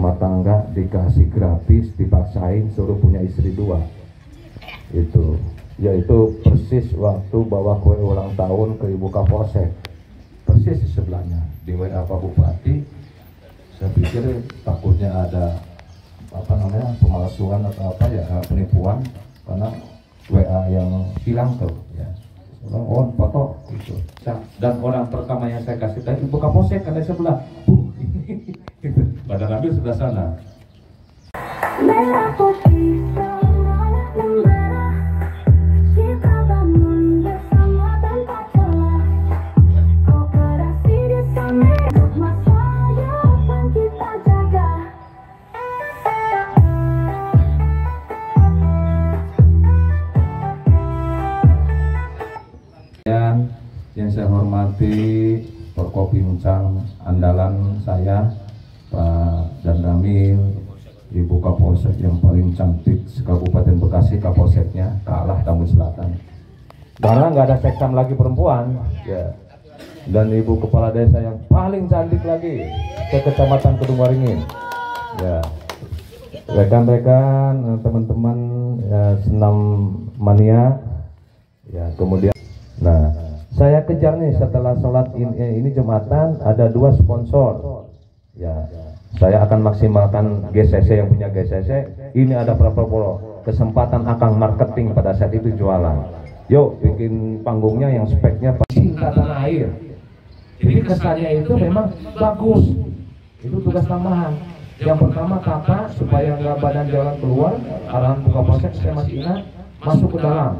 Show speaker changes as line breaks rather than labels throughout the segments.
rumah tangga dikasih gratis, dipaksain suruh punya istri 2. Itu yaitu persis waktu bawa kue ulang tahun ke Ibu Kapolsek, persis di sebelahnya di WA Pak Bupati. Saya pikir takutnya ada pemalsuan atau penipuan karena WA yang hilang tuh ya. Oh foto gitu. Dan orang pertama yang saya kasih tadi Ibu Kapolsek kan di sebelah. Pada Ramil sebelah sana. Yang saya hormati Forkopimcang andalan saya Pak Dan Ramil, Ibu Kapolsek yang paling cantik Kabupaten Bekasi, Kapolseknya kalah Tambun Selatan karena nggak ada sektam lagi perempuan ya. Dan Ibu Kepala Desa yang paling cantik lagi ke Kecamatan Kedung Waringin ya. Rekan-rekan, teman-teman ya, senam mania ya. Kemudian saya kejar nih setelah sholat ini Jumatan ada 2 sponsor ya. Saya akan maksimalkan GCC yang punya GCC. Ini ada Prapolo, kesempatan akang marketing pada saat itu jualan. Yuk bikin panggungnya yang speknya cinta tanah air. Jadi kesannya itu memang bagus. Itu tugas tambahan. Yang pertama kakak supaya nggak badan jalan keluar, arahan Buka Polsek saya masih ingat, masuk ke dalam.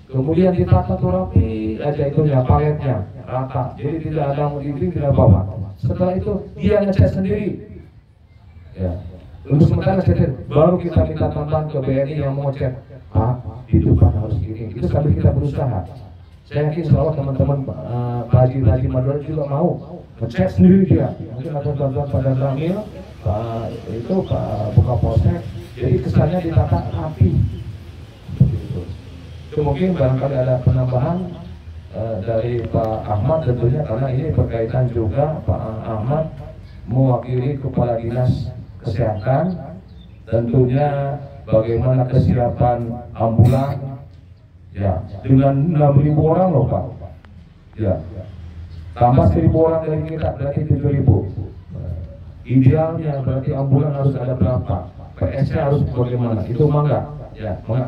Kemudian ditata tuh rapi aja itunya, paletnya rata, jadi tidak ada dinding, tidak bawah. Setelah itu dia ngecat sendiri ya. Untuk sementara ngecat, baru kita minta tambahan ke BNI yang mau ngecat. Di depan harus gini, itu sambil kita berusaha. Saya yakin bahwa teman-teman Pak Haji Madura juga mau ngecat sendiri dia. Mungkin ada bantuan pada Ramil, Pak Buka Polsek, jadi kesannya ditata rapi. Itu mungkin barangkali ada penambahan dari Pak Ahmad tentunya, karena ini berkaitan juga Pak Ahmad mewakili Kepala Dinas Kesehatan, tentunya bagaimana kesiapan ambulan ya dengan 6.000 orang loh Pak ya, tambah 1.000 orang dari kita berarti 7.000. Idealnya berarti ambulan harus ada berapa, PS-nya harus bagaimana, itu mangga ya mangga.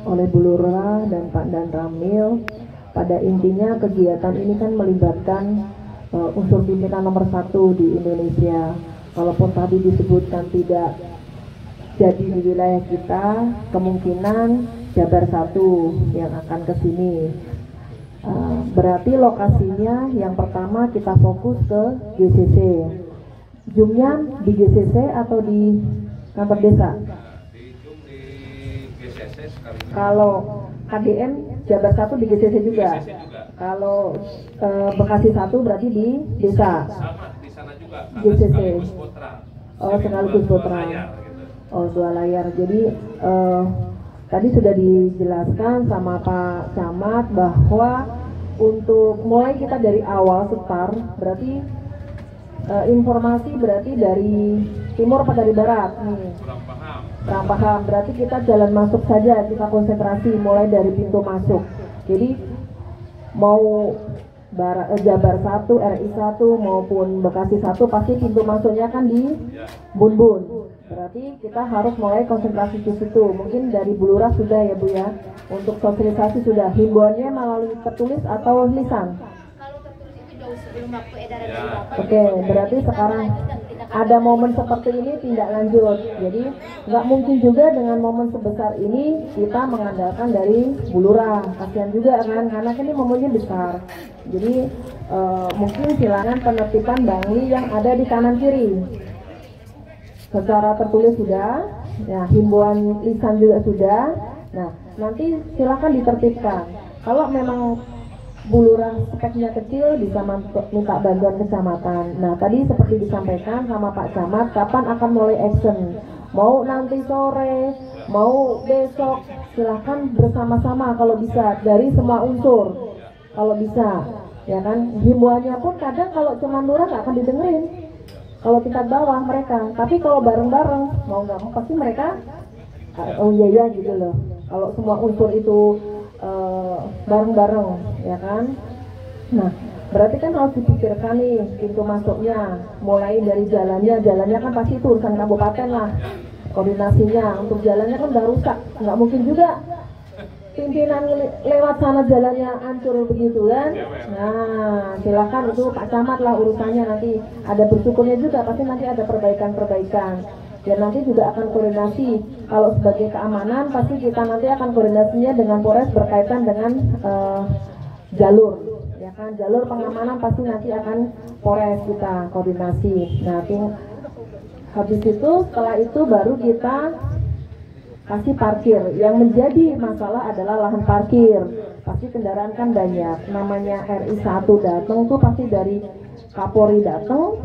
Oleh Bu Lurah dan Pak Dan Ramil, pada intinya kegiatan ini kan melibatkan unsur pimpinan nomor 1 di Indonesia. Walaupun tadi disebutkan tidak jadi di wilayah kita, kemungkinan Jabar 1 yang akan ke sini. Berarti lokasinya yang pertama kita fokus ke GCC. Zoomnya di GCC atau di kantor desa? Kalau KDM Jabar 1 di GCC juga. Kalau Bekasi 1 berarti di desa.
Sama di sana juga.
GCC.
Oh,
sekaligus putra. Oh, 2 layar. Jadi tadi sudah dijelaskan sama Pak Camat bahwa untuk mulai kita dari awal start berarti informasi berarti dari timur atau dari barat nih. Kurang paham. Berarti kita jalan masuk saja, kita konsentrasi mulai dari pintu masuk. Jadi mau Jabar 1, RI 1 maupun Bekasi 1 pasti pintu masuknya kan di Bun-Bun. Berarti kita harus mulai konsentrasi di situ. Mungkin dari Bu Lurah sudah ya Bu ya. Untuk sosialisasi sudah. Himbauannya melalui tertulis atau lisan?
Kalau tertulis itu jauh sebelum waktu edaran dari Bapak.
Oke, berarti sekarang ada momen seperti ini tindak lanjut. Jadi nggak mungkin juga dengan momen sebesar ini kita mengandalkan dari Bu Lurah. Kasihan juga kan, karena kan ini momennya besar. Jadi mungkin silakan penertiban Bangli yang ada di kanan kiri. Secara tertulis sudah, ya himbauan lisan juga sudah. Nah, nanti silakan ditertibkan. Kalau memang Bu Lurah speknya kecil bisa minta bantuan kecamatan. Nah, tadi seperti disampaikan sama Pak Camat, kapan akan mulai action? Mau nanti sore, mau besok, silahkan bersama-sama kalau bisa dari semua unsur. Kalau bisa, ya kan? Himbauannya pun kadang kalau cuma Lurah nggak akan didengerin. kalau tingkat bawah mereka. Tapi kalau bareng-bareng mau nggak mau pasti mereka oh iya gitu loh. Kalau semua unsur itu bareng-bareng, ya kan? Nah, berarti kan harus dipikirkan nih pintu masuknya, mulai dari jalannya kan pasti itu urusan kabupaten lah, koordinasinya. Untuk jalannya kan udah rusak, nggak mungkin juga pimpinan lewat sana jalannya hancur begitu kan. Nah, silakan itu Pak Camat lah urusannya, nanti ada bersyukurnya juga, pasti nanti ada perbaikan-perbaikan. Dan nanti juga akan koordinasi, kalau sebagai keamanan pasti kita nanti akan koordinasinya dengan Polres berkaitan dengan jalur, ya kan, jalur pengamanan pasti nanti akan Polres kita koordinasi. Nah, habis itu setelah itu baru kita kasih parkir. Yang menjadi masalah adalah lahan parkir. Pasti kendaraan kan banyak, namanya RI1 datang tuh pasti dari Kapolri datang,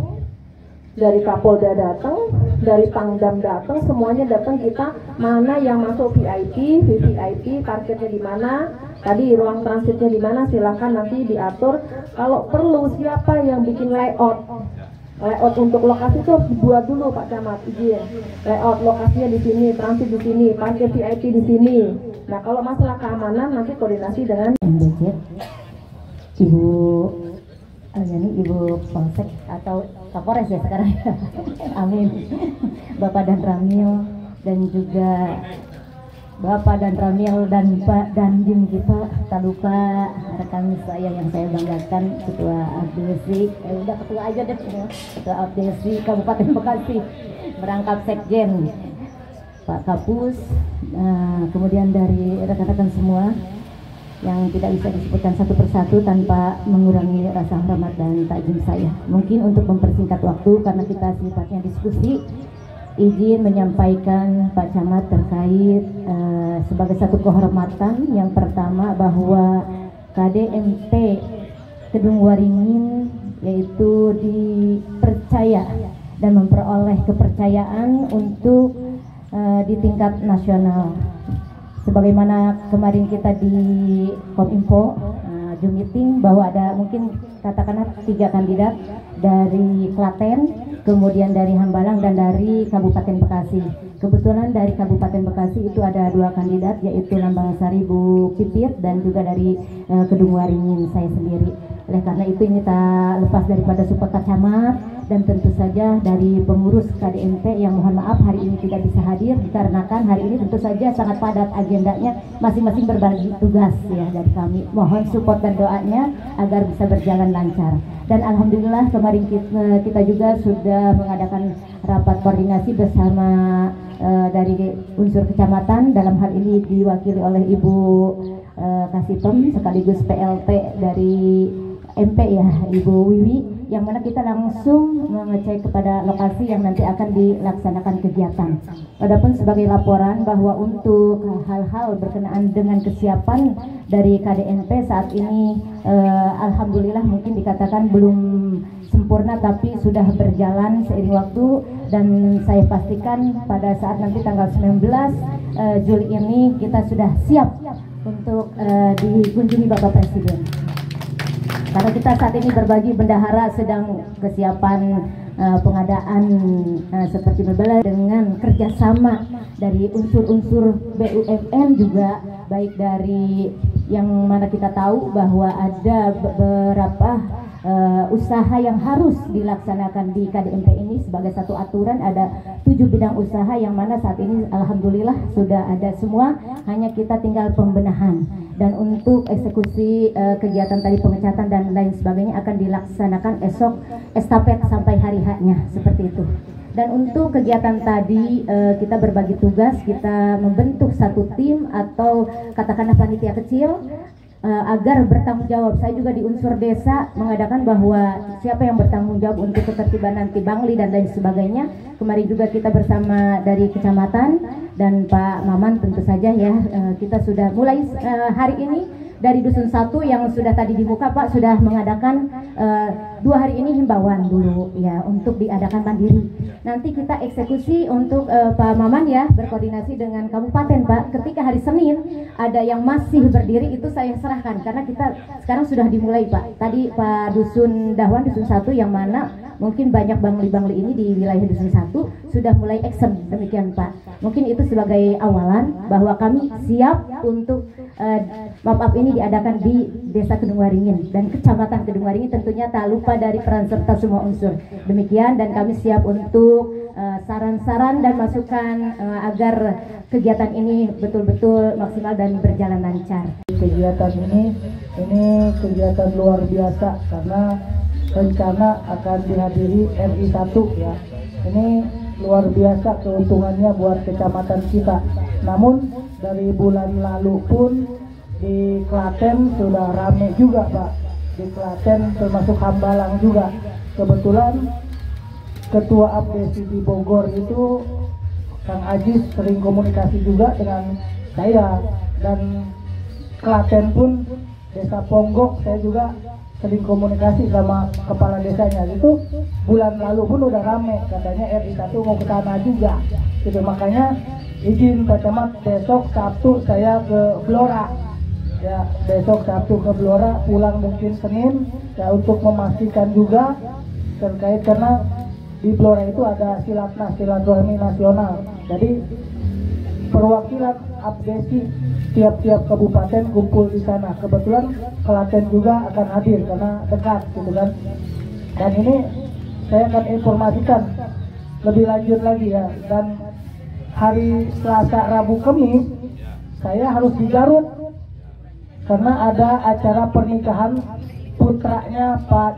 dari Kapolda datang, dari Pangdam datang, semuanya datang. Kita mana yang masuk VIP, VVIP, parkirnya di mana, tadi ruang transitnya di mana, silakan nanti diatur. Kalau perlu siapa yang bikin layout untuk lokasi itu harus dibuat dulu Pak Camat, izin. Layout lokasinya di sini, transit di sini, parkir VIP di sini. Nah, kalau masalah keamanan nanti koordinasi dengan
Ibu Polsek atau Kapolres ya sekarang. Amin. Bapak dan Ramil dan juga Bapak dan Ramil dan Pak Dandim kita, tak lupa rekan saya yang saya banggakan, Ketua Abdesi, udah ketua aja deh, Ketua Abdesi Kabupaten Bekasi, merangkap Sekjen Pak Kapus, kemudian dari rekan-rekan semua yang tidak bisa disebutkan satu persatu tanpa mengurangi rasa hormat dan takjim saya. Mungkin untuk mempersingkat waktu karena kita sifatnya diskusi, izin menyampaikan Pak Camat terkait sebagai satu kehormatan. Yang pertama bahwa KDMP Kedung Waringin yaitu dipercaya dan memperoleh kepercayaan untuk di tingkat nasional. Sebagaimana kemarin kita di Kominfo Zoom meeting bahwa ada mungkin katakanlah 3 kandidat dari Klaten, kemudian dari Hambalang dan dari Kabupaten Bekasi. Kebetulan dari Kabupaten Bekasi itu ada 2 kandidat, yaitu Lambang Sari Bu Pipit dan juga dari Kedung Waringin saya sendiri. Oleh karena itu ini tak lepas daripada support Pak Camat dan tentu saja dari pengurus KDMP yang mohon maaf hari ini tidak bisa hadir dikarenakan hari ini tentu saja sangat padat agendanya, masing-masing berbagi tugas ya dari kami. Mohon support dan doanya agar bisa berjalan lancar. Dan alhamdulillah kemarin kita juga sudah mengadakan rapat koordinasi bersama dari unsur kecamatan, dalam hal ini diwakili oleh Ibu Kasitem sekaligus PLT dari MP ya, Ibu Wiwi, yang mana kita langsung mengecek kepada lokasi yang nanti akan dilaksanakan kegiatan. Adapun sebagai laporan bahwa untuk hal-hal berkenaan dengan kesiapan dari KDNP saat ini alhamdulillah mungkin dikatakan belum sempurna tapi sudah berjalan seiring waktu, dan saya pastikan pada saat nanti tanggal 19 Juli ini kita sudah siap untuk dikunjungi Bapak Presiden. Karena kita saat ini berbagi bendahara sedang kesiapan pengadaan seperti mebel dengan kerjasama dari unsur-unsur BUMN juga, baik dari yang mana kita tahu bahwa ada beberapa usaha yang harus dilaksanakan di KDMP ini sebagai satu aturan. Ada 7 bidang usaha yang mana saat ini alhamdulillah sudah ada semua, hanya kita tinggal pembenahan. Dan untuk eksekusi kegiatan tadi pengecatan dan lain sebagainya akan dilaksanakan esok estafet sampai hari H-nya seperti itu. Dan untuk kegiatan tadi kita berbagi tugas, kita membentuk satu tim atau katakanlah panitia kecil agar bertanggung jawab. Saya juga di unsur desa mengadakan bahwa siapa yang bertanggung jawab untuk ketertiban nanti Bangli dan lain sebagainya. Kemarin juga kita bersama dari kecamatan dan Pak Maman tentu saja ya, kita sudah mulai hari ini dari Dusun 1 yang sudah tadi dibuka Pak sudah mengadakan 2 hari ini himbauan dulu ya untuk diadakan mandiri. Nanti kita eksekusi untuk Pak Maman ya berkoordinasi dengan kabupaten Pak. Ketika hari Senin ada yang masih berdiri itu saya serahkan karena kita sekarang sudah dimulai Pak. Tadi Pak Dusun Dahwan Dusun 1 yang mana mungkin banyak bangli-bangli ini di wilayah Dusun 1 sudah mulai action, demikian Pak. Mungkin itu sebagai awalan bahwa kami siap untuk map-up ini diadakan di Desa Kedung Waringin dan Kecamatan Kedung Waringin, tentunya tak lupa dari peran serta semua unsur. Demikian, dan kami siap untuk saran-saran dan masukan agar kegiatan ini betul-betul maksimal dan berjalan lancar.
Kegiatan ini kegiatan luar biasa karena rencana akan dihadiri RI 1 ya. Ini luar biasa keuntungannya buat kecamatan kita. Namun dari bulan lalu pun di Klaten sudah rame juga Pak. Di Klaten termasuk Hambalang juga. Kebetulan Ketua Abdesi di Bogor itu Kang Ajis sering komunikasi juga dengan saya, dan Klaten pun Desa Ponggok saya juga sering komunikasi sama kepala desanya. Itu bulan lalu pun udah rame, katanya RI 1 mau ke sana juga gitu. Makanya izin Pak Camat, besok Sabtu saya ke Blora ya, besok Sabtu ke Blora, pulang mungkin Senin ya, untuk memastikan juga terkait, karena di Blora itu ada Silatnas, silaturahmi nasional. Jadi perwakilan Abdesi tiap-tiap kabupaten kumpul di sana. Kebetulan Klaten juga akan hadir karena dekat gitu kan. Dan ini saya akan informasikan lebih lanjut lagi ya. Dan hari Selasa, Rabu, Kamis saya harus di Garut karena ada acara pernikahan putranya Pak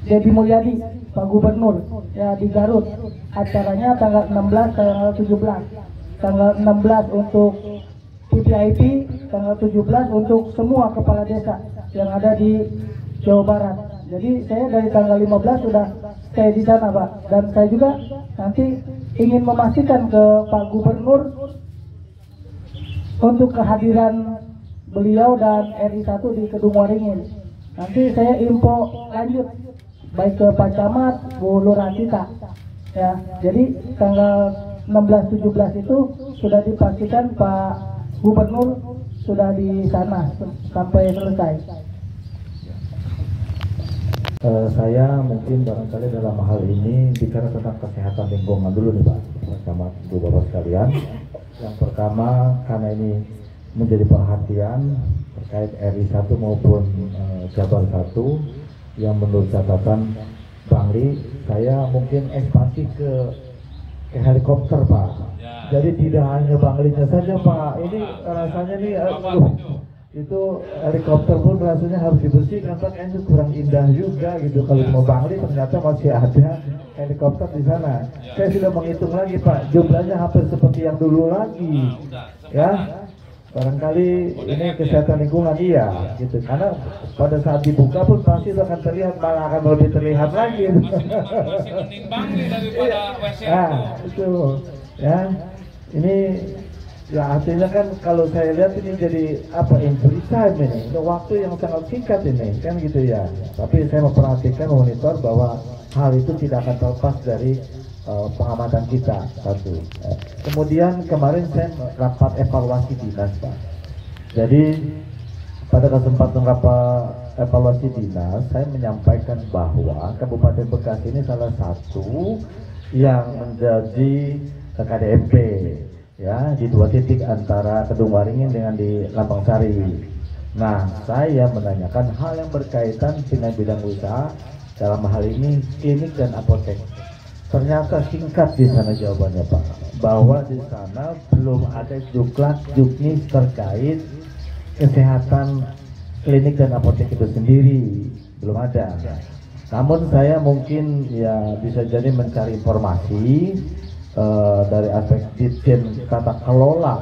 Dedi Mulyadi, Pak Gubernur ya, di Garut. Acaranya tanggal 16, tanggal 17. Tanggal 16 untuk PPIP, tanggal 17 untuk semua kepala desa yang ada di Jawa Barat. Jadi saya dari tanggal 15 sudah stay di sana Pak. Dan saya juga nanti ingin memastikan ke Pak Gubernur untuk kehadiran beliau dan RI 1 di Kedung Waringin. Nanti saya info lanjut baik ke Pak Camat, Bu Lurah kita ya. Jadi tanggal 16-17 itu sudah dipastikan Pak Gubernur sudah di sana sampai selesai.
Saya mungkin barangkali dalam hal ini bicara tentang kesehatan lingkungan dulu nih Pak Camat, Bu Bapak sekalian. Yang pertama, karena ini menjadi perhatian terkait RI 1 maupun Jabar 1 yang menurut catatan Bangli, saya mungkin ekspansi ke helikopter Pak. Jadi tidak hanya Banglinya saja Pak. Ini rasanya nih itu helikopter pun rasanya harus dibersihkan Pak. Itu kurang indah juga gitu. Kalau mau Bangli ternyata masih ada helikopter di sana. Saya sudah menghitung lagi Pak, jumlahnya hampir seperti yang dulu lagi. Ya. Barangkali ini kesehatan lingkungan iya gitu, karena pada saat dibuka pun pasti itu akan terlihat, malah akan lebih terlihat lagi. Nah itu ya, ini ya artinya kan kalau saya lihat ini jadi apa, injury time ini, waktu yang sangat singkat ini kan gitu ya. Tapi saya memperhatikan, monitor bahwa hal itu tidak akan terlepas dari pengamatan kita satu. Kemudian kemarin saya rapat evaluasi dinas Pak. Jadi pada kesempatan rapat evaluasi dinas saya menyampaikan bahwa Kabupaten Bekasi ini salah satu yang menjadi KDMP ya di 2 titik antara Kedung Waringin dengan di Lambang Sari. Nah, saya menanyakan hal yang berkaitan dengan bidang usaha, dalam hal ini klinik dan apotek. Ternyata singkat di sana jawabannya Pak, bahwa di sana belum ada juknis terkait kesehatan klinik dan apotek itu sendiri, belum ada. Namun saya mungkin ya bisa jadi mencari informasi dari aspek Ditjen tata kelola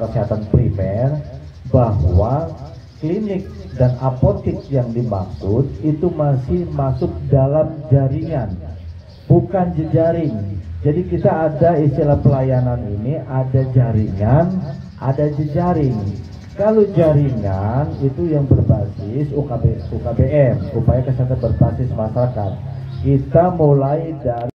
kesehatan primer, bahwa klinik dan apotek yang dimaksud itu masih masuk dalam jaringan, bukan jejaring. Jadi kita ada istilah pelayanan ini, ada jaringan, ada jejaring. Kalau jaringan itu yang berbasis UKBM, upaya kesehatan berbasis masyarakat. Kita mulai dari